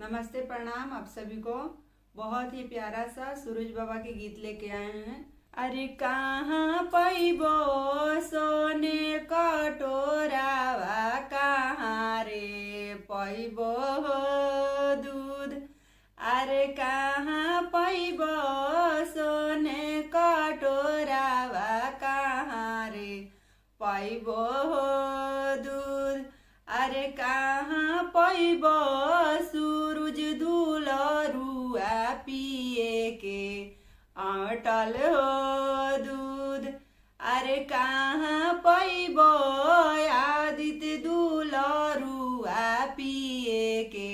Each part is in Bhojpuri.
नमस्ते, प्रणाम आप सभी को। बहुत ही प्यारा सा सूरज बाबा के गीत लेके आए हैं। अरे कहाँ पैबो सोने कटोरावा, कहाँ रे पैबो दूध। अरे कहाँ पैबो सोने कटोरावा, कहाँ रे पैबो दूध। अरे कहाँ पैबो सूरज दुलरुआ, पिए के अटल हो दूध। अरे कहाँ पैबो आदित्य दुलरुआ, पिए के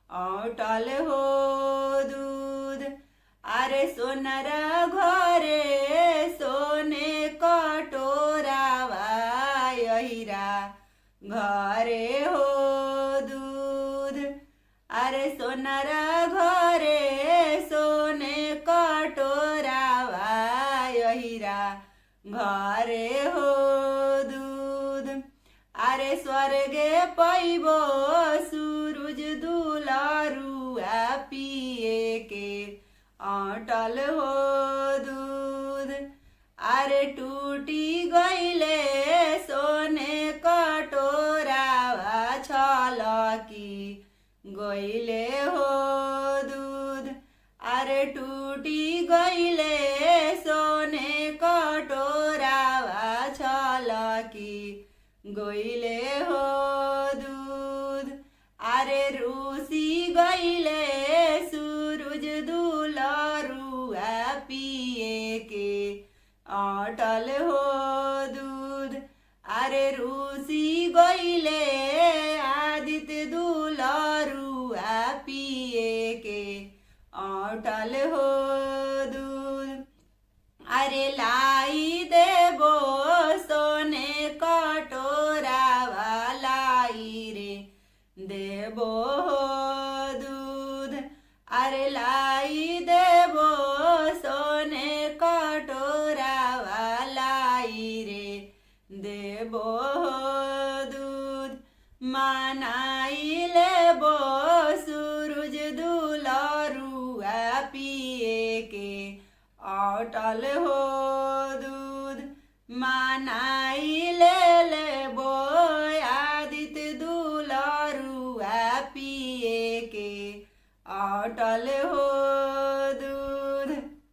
अटल हो दूध। अरे सोनरा घरे सोने कटोरावा, यहिरा घरे हो दूध। अरे सोनरा घरे सोने कटोरावा, यहिरा घरे हो दूध। अरे स्वर्गे पैबो सूरज दुलरुआ, पिए के अटल हो दूध। अरे टूटी गईले सोने कटोरावा, छलकी गईले हो दूध। अरे टूटी गईले सोने कटोरावा, छलकी गईले हो दूध। अरे रूसी गईले सूरज दुलरुआ, पिए के अटल हो दूध। अरे रूसी गईले आदित्य दुलरुआ, पिए के अटल हो दूध। अरे लाई देबो सोने कटोरावा, लाई रे देबो दूध। अरे लाई देबो सोने कटोरावा, लाई रे देबो दूध। मनाई लेबो सूरज दुलरुआ, पिए के अटल हो दूध। मना